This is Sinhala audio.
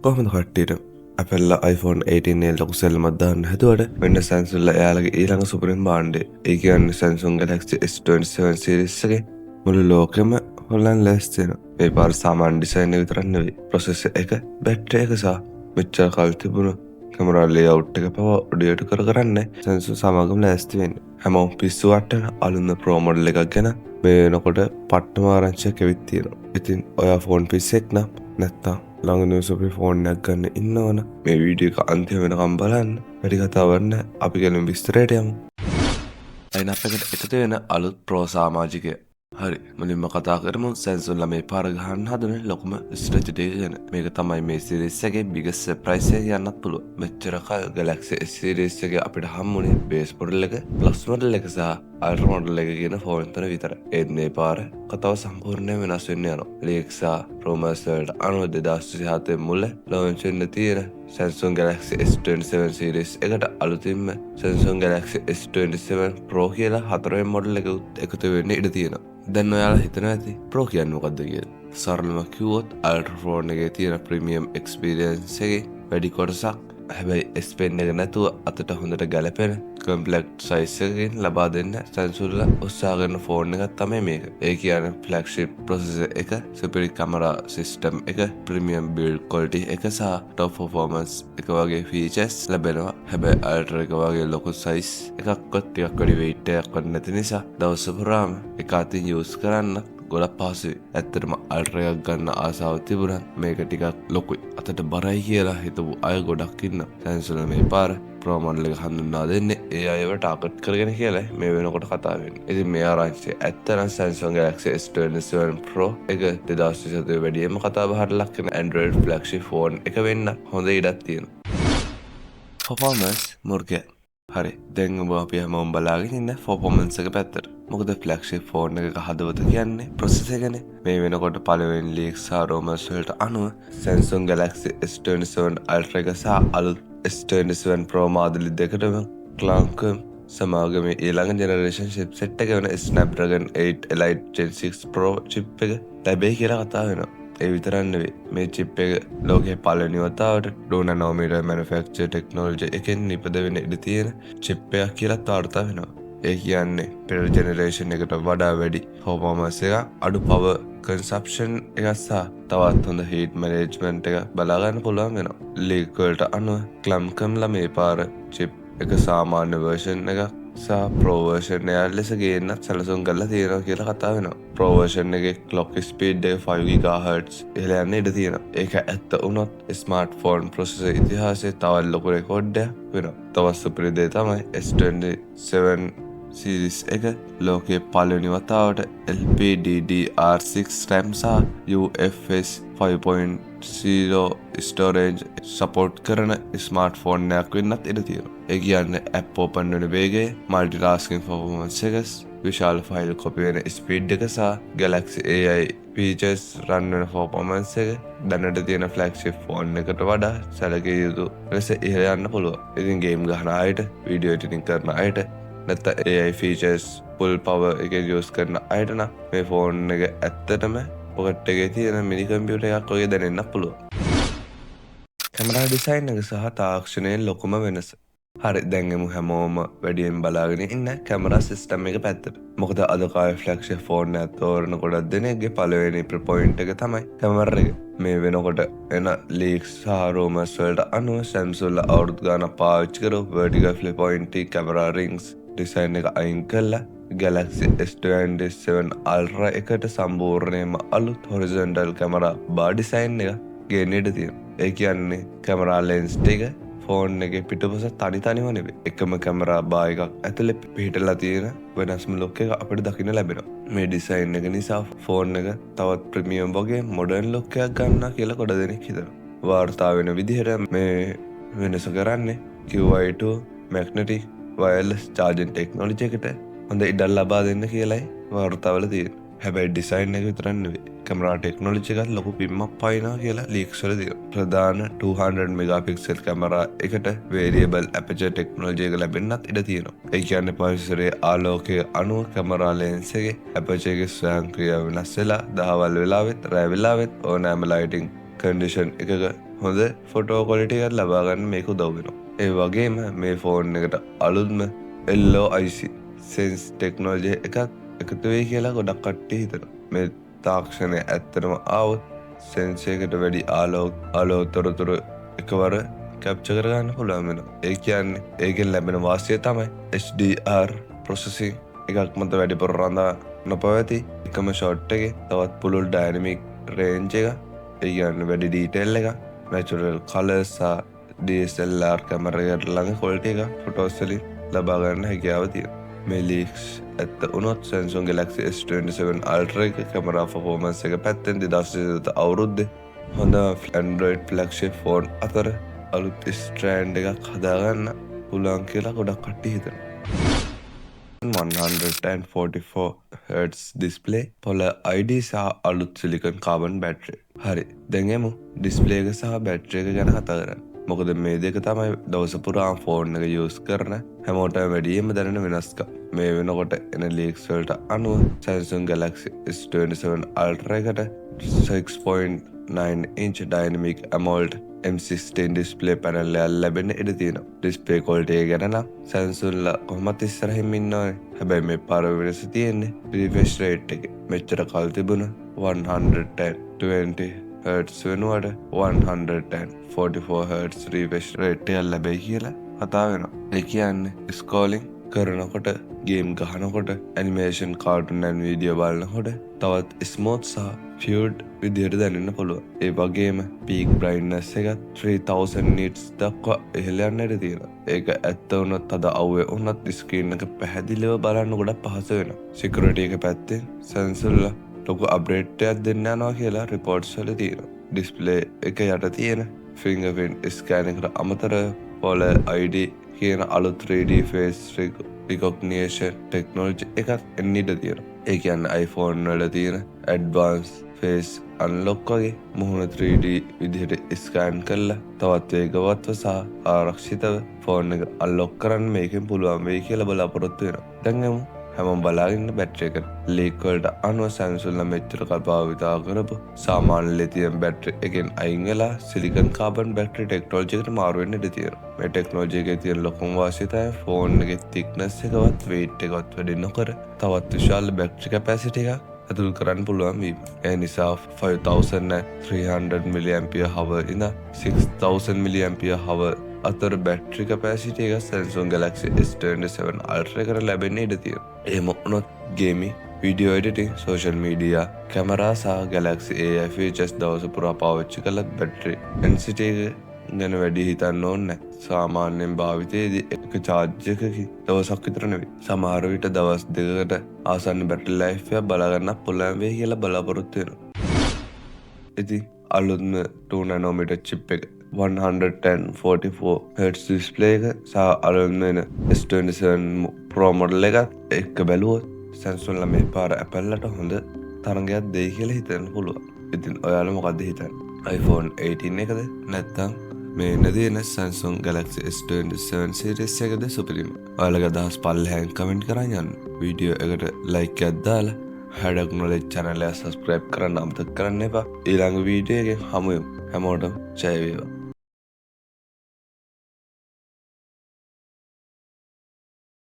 කොහොමද කට්ටියට Apple iPhone 18 ලොකු සෙල්ලමක් දාන්න හැදුවට වෙන්න Samsung එයාලගේ ඊළඟ සුපරිම භාණ්ඩය. ඒ කියන්නේ Samsung Galaxy S27 series එකේ මුළු ලෝකෙම හොල්ලන් ලෑස්ති වෙනවා. මේ පාර සාමාන්‍ය ඩිසයින් එක විතරක් නෙවෙයි. ප්‍රොසෙසර් එක, බැටරි එක සහ මෙච්චර කල් තිබුණු කැමරා ලේඅවුට් එක පවා ඔඩියට කරන්නේ Samsung සමගම ලෑස්ති වෙන්නේ. හැමෝම පිස්සු වට්ටන අලුත්ම Pro model එකක් ගැන මේ වෙනකොට පට්ටම ආරංචියක් ඇවිත් තියෙනවා. ඉතින් ඔයා ෆෝන් පිස්සෙක් නම් නැත්තම් ළඟ නිවසපේ ෆෝන් එකක් ගන්න ඉන්නවන මේ වීඩියෝ එක අන්තිම වෙනකම් බලන්න. වැඩි කතාවක් නැහැ. අපි ගෙලින් විස්තරයට යමු. ලයින්අප් එකට එකතු වෙන අලුත් ප්‍රෝ සමාජිකය. හරි, මුලින්ම කතා කරමු Samsung ළමේ පාර ගහන්න හදන ලොකුම ස්ට්‍රැටජි එක ගැන. මේක තමයි මේ සීරීස් එකේ biggest surprise එක කියන්නත් පුළුවන්. මෙච්චර කල් Galaxy S series එකේ අපිට හම්බුනේ base model එක, plus model එක සහ ultra model එක කියන ෆෝන් තුන විතරයි. ඒත් මේ පාර කතාව සම්පූර්ණයෙන් වෙනස් වෙන්න යනවා. leaks සහ rumors වලට අනුව 2027 මුල launch වෙන්න තියෙන Samsung Galaxy S27 series එකට අලුතින්ම Samsung Galaxy S27 Pro කියලා හතරවෙනි model එක එකතු වෙන්න ඉඩ තියෙනවා. දැන් ඔයාලා හිතනවා ඇති Pro කියන්නේ මොකද්ද කියලා. සරලව කිව්වොත් ultra phone එකේ තියෙන premium experience එකේ වැඩි කොටසක්, හැබැයි S Pen එක නැතුව අතට හොඳට ගැලපෙන compact size එකකින් ලබා දෙන්න Samsung උත්සාහ කරන ෆෝන් එකක් තමයි මේක. ඒ කියන්නේ flagship processor එක, superior camera system එක, premium build quality එක සහ top performance එක වගේ features ලැබෙනවා. හැබැයි ultra එක වගේ ලොකු size එකක්වත් ටිකක් වැඩි weight එකක්වත් නැති නිසා දවස පුරාම එක අතින් use කරන්න ගොඩක් පහසුයි. ඇත්තටම අල්ට්‍රා එකක් ගන්න ආසාව තිබුණත් මේක ටිකක් ලොකුයි, අතට බරයි කියලා හිතපු අය ගොඩක් ඉන්නවා. Samsung මේ පාර Pro model එක හඳුන්වා දෙන්නේ ඒ අයව ටාගට් කරගෙන කියලා මේ වෙනකොට කතා වෙන්නේ. ඉතින් මේ ආරංචිය ඇත්තටම Samsung Galaxy S27 Pro එක 2027 වැඩියෙන්ම කතා බහට ලක් වෙන Android flagship phone එක වෙන්න හොඳ ඉඩක් තියෙනවා. performance මුර්ගය. හරි, දැන් ඔබ අපි හැමෝම බලාගෙන ඉන්න performance එක පැත්තට. මොකද flagship phone එකක හදවත කියන්නේ processor එකනේ. මේ වෙනකොට පළවෙනි leaks සහ rumors වලට අනුව Samsung Galaxy S27 Ultra එක සහ අලුත් S27 Pro මාදලි දෙකටම Qualcomm සමාගමේ ඊළඟ generation chipset එක වෙන Snapdragon 8 Elite Gen 6 Pro chip එක ලැබෙයි කියලා කතා වෙනවා. ඒ විතරක් නෙවෙයි, මේ chip එක ලෝකේ පළවෙනි වතාවට 2 nanometer manufacture technology එකෙන් නිපදවෙන ඉඩ තියෙන chip එකක් කියලා වාර්තා වෙනවා. ඒ කියන්නේ පෙර ජෙනරේෂන් එකට වඩා වැඩි performance එක, අඩු power consumption එක සහ තවත් හොඳ heat management එක බලා ගන්න පුළුවන් වෙනවා. leak වලට අනුව Qualcomm මේ පාර chip එක සාමාන්‍ය version එක සහ Pro version එක ලෙස ගේන්නත් සැලසුම් කරලා තියෙනවා කියලා කතා වෙනවා. Pro version එකේ clock speed එක 5 GHz ඉහළ යන්න ඉඩ තියෙනවා. ඒක ඇත්ත වුණොත් smartphone processor ඉතිහාසයේ තවත් ලොකු රෙකෝඩ්යක් වෙනවා. තවත් සුපිරි දේ තමයි S27 series එක ලෝකයේ පළවෙනි වතාවට LPDDR6 RAM සහ UFS 5.0 storage support කරන ස්මාර්ට්ෆෝන් එකක් වෙන්නත් ඉඩ තියෙනවා. ඒ කියන්නේ app open වෙන වේගය, multitasking performance එක, විශාල ෆයිල් කොපි වෙන ස්පීඩ් එක සහ Galaxy AI features run වෙන performance එක දැනට තියෙන flagship phone එකට වඩා සැලකිය යුතු ලෙස ඉහළ යන්න පුළුවන්. ඉතින් game ගහන අයට, video editing කරන අයට, නැත්නම් AI features full power එකෙන් use කරන අයට නම් මේ ෆෝන් එක ඇත්තටම පොකට් එකේ තියෙන මිනි කම්පියුටර් එකක් වගේ දැනෙන්නත් පුළුවන්. කැමරා ඩිසයින් එක සහ තාක්ෂණයේ ලොකුම වෙනස. හරි, දැන් එමු හැමෝම වැඩියෙන් බලාගෙන ඉන්න කැමරා සිස්ටම් එක පැත්තට. මොකද අද කාලේ ෆ්ලැග්ෂිප් ෆෝන් එක තෝරන ගොඩක් දෙනෙක්ගේ පළවෙනි ප්‍රොපොයින්ට් එක තමයි කැමරා එක. මේ වෙනකොට එන ලීක්ස් සහ රූමර්ස් වලට අනුව Samsung අවුරුදු ගානක් පාවිච්චි කරපු vertical flip point camera rings design එක අයින් කළා Galaxy S27 Ultra එකට සම්පූර්ණයෙන්ම අලුත් horizontal camera bar ඩිසයින් එක ගේන්න ඉඩ තියෙනවා. ඒ කියන්නේ කැමරා ලෙන්ස් ටික ෆෝන් එකේ පිටුපස තනිව නෙවෙයි, එකම කැමරා බා එකක් ඇතුලේ පිහිටලා තියෙන වෙනස්ම ලුක් එක අපිට දකින්න ලැබෙනවා. මේ ඩිසයින් එක නිසා ෆෝන් එක තවත් ප්‍රීමියම් වගේ මොඩර්න් ලුක් එකක් ගන්නවා කියලා කොට දෙනෙක් හිතනවා. වාර්තා වෙන විදිහට මේ වෙනස කරන්නේ QI2 magnetic wireless charging technology එකට හොඳ ඉඩක් ලබා දෙන්න කියලායි වාර්තාවල තියෙන්නේ. හැබැයි ඩිසයින් එක විතරක් නෙවෙයි, කැමරා ටෙක්නොලොජි එකත් ලොකු පිම්මක් පයින්නවා කියලා ලීක්ස් වල තියෙනවා. ප්‍රධාන 200 මෙගාපික්සල් කැමරා එකට variable aperture technology එක ලැබෙන්නත් ඉඩ තියෙනවා. ඒ කියන්නේ පරිසරයේ ආලෝකයේ අණුව කැමරා ලෙන්ස් එකේ aperture එකේ ස්වයංක්‍රීය වෙනස් වෙලා දහවල් වෙලාවෙත් රෑ වෙලාවෙත් ඕනෑම lighting කන්ඩිෂන් එකක හොඳ ෆොටෝ කොලිටිය ලබාගන්න මේක උදව්වෙනවා. ඒ වගේම මේ ෆෝන් එකට අලුත්ම LOIC සෙන්ස් ටෙක්නෝජය එකක් එකතු වෙයි කියලා ගොඩක් කට්ටිය හිතනවා. මේ තාක්ෂණය ඇත්තටම ආවොත් සෙන්සයකට වැඩි ආලෝතොරතුරු එකවර කැප්ච කරගන්න පුළුවන් වෙනවා. ඒ කියන්නේ ඒකෙන් ලැබෙන වාසිය තමයි HDR processing එකක් මත වැඩිපුර රඳා නොපවති එකම ෂොට් එකේ තවත් පුළුල් ඩයිනමික් රේන්ජ් එක, ඒ කියන්නේ වැඩි ඩීටේල් එක, natural colours සහ DSLR කැමරාවකට ළඟ quality එක ෆොටෝස් වලින් ලබා ගන්න හැකියාව තියෙනවා. මේ ලීක්ස් ඇත්ත වුණොත් Samsung Galaxy S27 Ultra එක කැමරා performance එක පැත්තෙන් 2022 අවුරුද්දේ හොඳ Android flagship ෆෝන් අතර අලුත් ස්ට්‍රෑන්ඩ් එකක් හදාගන්න පුළුවන් කියලා ගොඩක් කට්ටිය හිතනවා. 144Hz ඩිස්ප්ලේ පොළ ID සහ අලුත් සිලිකන් කාබන් බැටරි. හරි, දැන් එමු ඩිස්ප්ලේ එක සහ බැටරි එක ගැන කතා කරන්න. මොකද මේ දෙක තමයි දවස පුරාම ෆෝන් එක යූස් කරන හැමෝටම වැඩියෙන්ම දැනෙන වෙනස්කම්. මේ වෙනකොට එන ලීක්ස් වලට අනුව Samsung Galaxy S27 Ultra එකට 6.9 inch dynamic AMOLED M16 display panel එකක් ලැබෙන්න ඉඩ තියෙනවා. ඩිස්ප්ලේ ක්වොලිටි එක ගැන නම් Samsung ලා කොහොමත් ඉස්සරහින් ඉන්නවනේ. හැබැයි මේ පාර වෙනස තියෙන්නේ රිෆ්‍රෙෂ් රේට් එකේ. මෙච්චර කල් තිබුණ 120 Hz වෙනුවට 144Hz රිෆ්‍රෙෂ් රේට් එකක් ලැබෙයි කියලා කතා වෙනවා. ඒ කියන්නේ ස්ක්‍රෝලින් කරනකොට, ගේම් ගහනකොට, ඇනිමේෂන්, කාටුන් and වීඩියෝ බලනකොට තවත් ස්මූත් සහ ෆියුඩ් විදියට දැනෙන්න පුළුවන්. ඒ වගේම පීක් බ්‍රයිට්නස් එක 3000 nits දක්වා ඉහළ යන්න ඉඩ තියෙනවා. ඒක ඇත්ත වුණොත් අද අවුවේ වුණත් ස්ක්‍රීන් එක පැහැදිලිව බලන්න ගොඩක් පහසු වෙනවා. සිකියුරිටි එක පැත්තෙන් Samsung ලොකු අප්ඩේට් එකක් දෙන්න යනවා කියලා රිපෝට්ස් වල තියෙනවා. ඩිස්ප්ලේ එක යට තියෙන ෆින්ගර්ප්‍රින්ට් ස්කෑන් එකට අමතරව පොළ ID කියන අලුත් 3D face recognition technology එකක් එන්න ඉඩ තියෙනවා. ඒ කියන්නේ iPhone වල තියෙන advanced face unlock වගේ මුහුණ 3D විදිහට ස්කෑන් කරලා තවත් වේගවත්ව සහ ආරක්ෂිතව ෆෝන් එක unlock කරන්න මේකෙන් පුළුවන් වෙයි කියලා බලාපොරොත්තු වෙනවා. දැන් එමු හැමෝම බලාගෙන බැටරි එක. ලීක් වලට අනුව Samsung ලා මෙච්චර කල් භාවිතා කරපු සාමාන්‍ය ලිතියම් බැටරි එකෙන් අයින් වෙලා සිලිකන් කාබන් බැටරි ටෙක්නොලොජි එකට මාරු වෙන්න ඉඩ තියෙනවා. මේ ටෙක්නොලොජි එකේ තියෙන ලොකුම වාසිය තමයි ෆෝන් එකේ thickness එකවත් weight එකවත් වැඩි නොකර තවත් විශාල බැටරි කැපැසිටි එකක් ඇතුල් කරන්න පුළුවන් වීම. ඒ නිසා 5300 mAh ඉඳන් 6000 mAh අතර බැටරි කැපැසිටි එක Samsung Galaxy S27 Ultra එකට ලැබෙන්න ඉඩ තියෙනවා. එහෙම වුණොත් gaming, video editing, social media, camera සහ Galaxy AI features දවස පුරා පාවිච්චි කළත් බැටරි density එක ගැන වැඩි හිතන්න ඕනේ නැහැ. සාමාන්‍යයෙන් භාවිතයේදී එක charge එකකින් දවසක් විතර නෙවෙයි. සමහර විට දවස් දෙකකට ආසන්න බැටරි ලයිෆ් එක බලා ගන්න පුළුවන් වෙයි කියලා බලාපොරොත්තු වෙනවා. ඉතින් අලුත්ම 2 nanometer chip එක 144Hz ඩිස්ප්ලේ එක සහ අලුත්ම එන S27 Pro model එක එක්ක බැලුවොත් Samsung ලා මේ පාර Apple ලට හොඳ තරගයක් දෙයි කියලා හිතන්න පුළුවන්. ඉතින් ඔයාලා මොකද්ද හිතන්නේ? iPhone 18 එකද නැත්නම් මේ නැදින Samsung Galaxy S27 series එකද සුපිරිම? ඔයාලගේ අදහස් පල්ලෙහාන් කමෙන්ට් කරන් යන්න. වීඩියෝ එකට like එකක් දාලා හැඩක් නොලෙජ් channel එක subscribe කරන්න අමතක කරන්න එපා. ඊළඟ වීඩියෝ එකෙන් හමු වෙමු. හැමෝටම ජය වේවා.